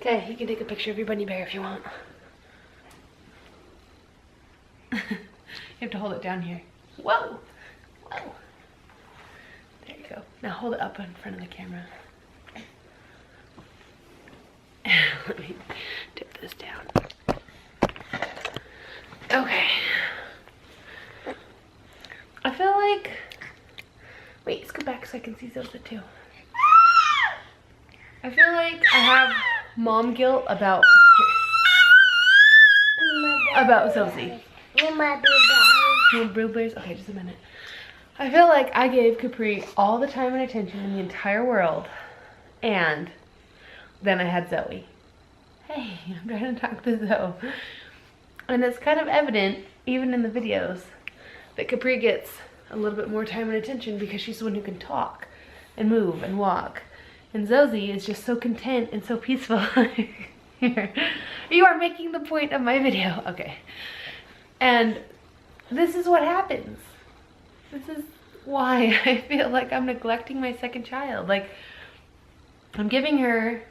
Okay, you can take a picture of your bunny bear if you want. You have to hold it down here. Whoa! Whoa! There you go. Now hold it up in front of the camera. Let me tip this down. Okay. I feel like... Wait, let's go back so I can see Zosa too. I feel like I have mom guilt about Zosie. You want blueberries? Okay, just a minute. I feel like I gave Capri all the time and attention in the entire world, and then I had Zoe. Hey, I'm trying to talk to Zoe. And it's kind of evident, even in the videos, that Capri gets a little bit more time and attention because she's the one who can talk and move and walk. And Zosie is just so content and so peaceful. Here. You are making the point of my video. Okay. And this is what happens. This is why I feel like I'm neglecting my second child. Like, I'm giving her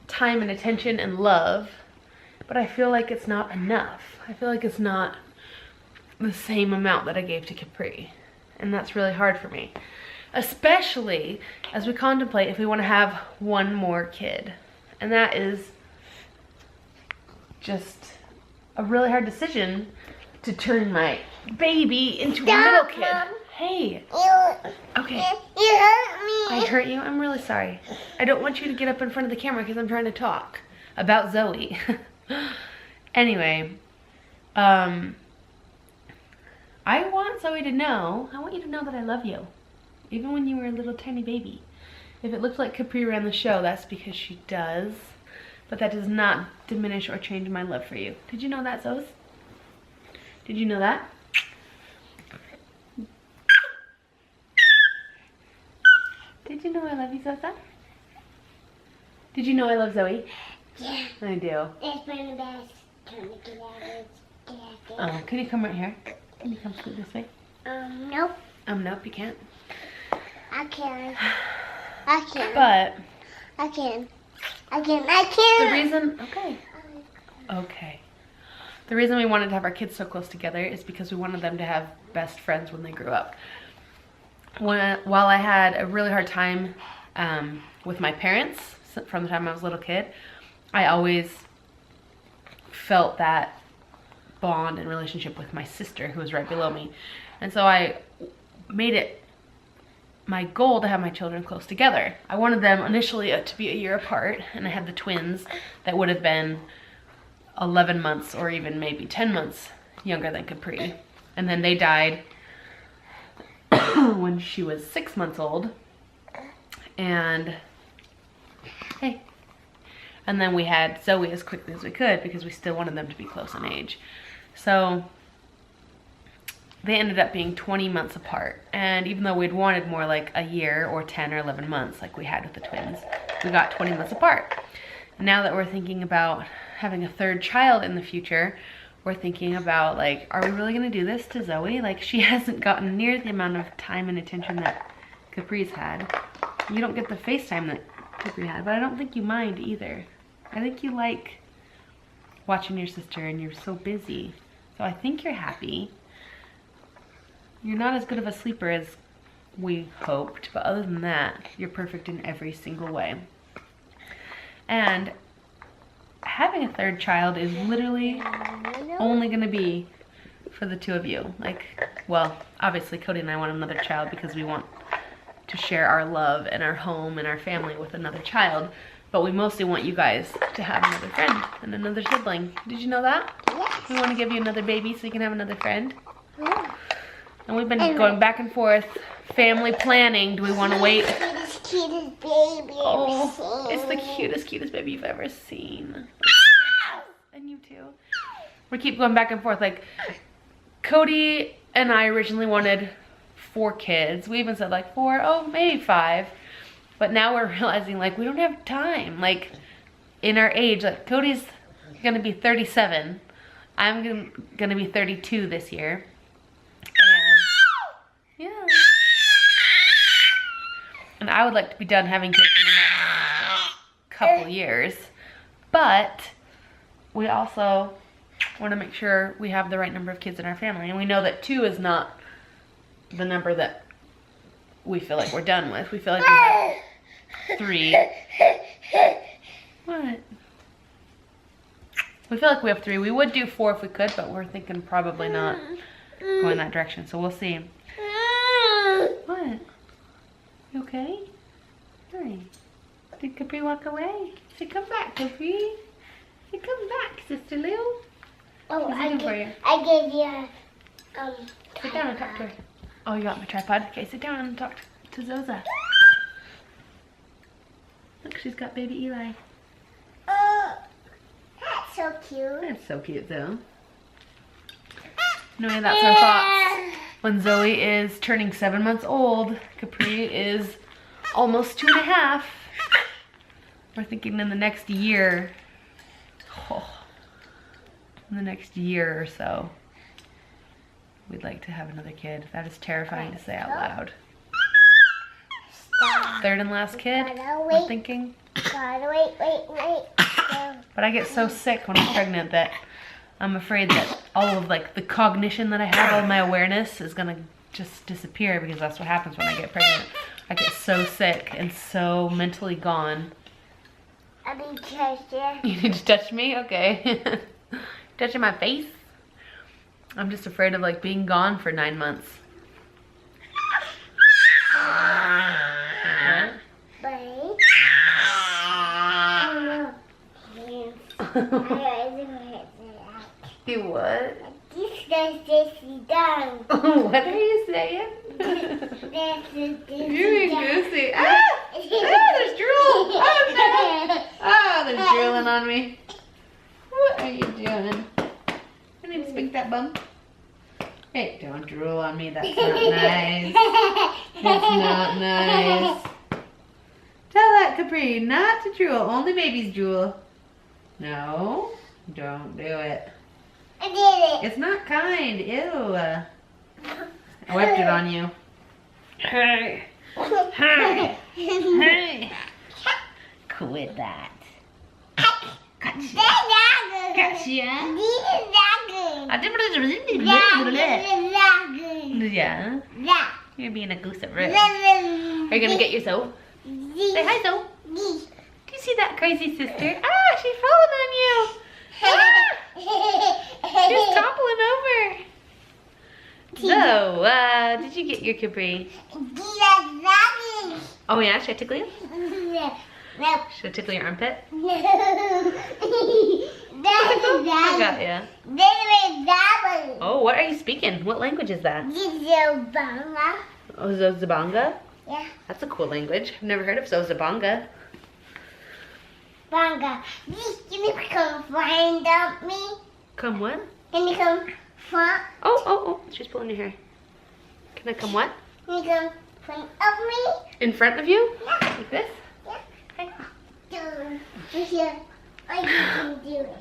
time and attention and love, but I feel like it's not enough. I feel like it's not the same amount that I gave to Capri. And that's really hard for me. Especially as we contemplate if we want to have one more kid. And that is just a really hard decision to turn my baby into a middle kid. Mom. Hey. Okay. You hurt me. I hurt you? I'm really sorry. I don't want you to get up in front of the camera because I'm trying to talk about Zoe. Anyway, I want Zoe to know, I want you to know that I love you. Even when you were a little tiny baby. If it looks like Capri ran the show, that's because she does. But that does not diminish or change my love for you. Did you know that, Zoe? Did you know that? Did you know I love you, Zosa? Did you know I love Zoe? Yeah. I do. It's my best. Trying to get out of Can you come right here? Can you come scoot this way? Nope. Nope, you can't. I can. I can. But I can. I can. the reason, okay. The reason we wanted to have our kids so close together is because we wanted them to have best friends when they grew up. While I had a really hard time with my parents from the time I was a little kid, I always felt that bond and relationship with my sister who was right below me. And so I made it my goal to have my children close together. I wanted them initially to be a year apart, and I had the twins that would have been 11 months or even maybe 10 months younger than Capri. And then they died when she was 6 months old. And hey. And then we had Zoe as quickly as we could because we still wanted them to be close in age. So they ended up being 20 months apart. And even though we'd wanted more like a year or 10 or 11 months like we had with the twins, we got 20 months apart. And now that we're thinking about having a third child in the future, we're thinking about like, are we really gonna do this to Zoe? Like, she hasn't gotten near the amount of time and attention that Capri's had. You don't get the FaceTime that Capri had, but I don't think you mind either. I think you like watching your sister and you're so busy. So I think you're happy. You're not as good of a sleeper as we hoped, but other than that, you're perfect in every single way. And having a third child is literally only gonna be for the two of you. Like, well, obviously Cody and I want another child because we want to share our love and our home and our family with another child, but we mostly want you guys to have another friend and another sibling. Did you know that? Yes. We want to give you another baby so you can have another friend. Yeah. And we've been going back and forth, family planning. Do we want to wait? Cutest baby Oh, it's the cutest baby you've ever seen. And you too. We keep going back and forth. Like, Cody and I originally wanted 4 kids. We even said like 4, oh, maybe 5. But now we're realizing like we don't have time. Like, in our age, like Cody's gonna be 37. I'm gonna be 32 this year. And yeah. And I would like to be done having kids in the next couple years. But we also want to make sure we have the right number of kids in our family. And we know that 2 is not the number that we feel like we're done with. We feel like we have 3. What? We feel like we have 3. We would do 4 if we could, but we're thinking probably not going that direction. So we'll see. What? You okay? Hi. Did Capri walk away? Say, come back, Capri. Say, come back, Sister Lou. Oh, What's he doing for you? I gave you Sit down and talk to her. Oh, you got my tripod? Okay, sit down and talk to Zoza. Look, she's got baby Eli. Oh, that's so cute. That's so cute, though. Anyway, that's our thoughts. When Zoe is turning 7 months old, Capri is almost 2.5. We're thinking in the next year, in the next year or so, we'd like to have another kid. That is terrifying to say out loud. Stop. 3rd and last kid, Gotta we're wait. thinking. Gotta wait. But I get so sick when I'm pregnant that I'm afraid that all of like the cognition that I have, all my awareness is gonna just disappear, because that's what happens when I get pregnant. I get so sick and so mentally gone. I need to touch you. You need to touch me? Okay. Touching my face? I'm just afraid of like being gone for 9 months. Bye. You what? This down. What are you saying? You're being goosey. Ah! Ah, there's drool! Oh no! Ah, there's drooling on me. What are you doing? I need to speak that bum. Hey, don't drool on me. That's not nice. That's not nice. Tell that Capri not to drool. Only babies drool. No, don't do it. I did it. It's not kind. Ew. I wiped it on you. Hey. Hey. Hey. Quit that. Gotcha. Gotcha. Yeah. You're being a goose at root. Are you gonna get your soap? Say hi, soap. Do you see that crazy sister? Ah, she's falling on you. Ah, she's toppling over. So, did you get your Capri? Oh yeah, should I tickle you? Should I tickle your armpit? I got ya. Oh, what are you speaking? What language is that? Oh, Zozabanga? Yeah. That's a cool language. I've never heard of Zozabanga. Banga. Can you come find me? Come what? Can you come find? Oh, she's pulling your hair. Can I come what? Can you come find of me? In front of you? Yeah. Like this? Yeah. Okay. Here. Oh, you can do it.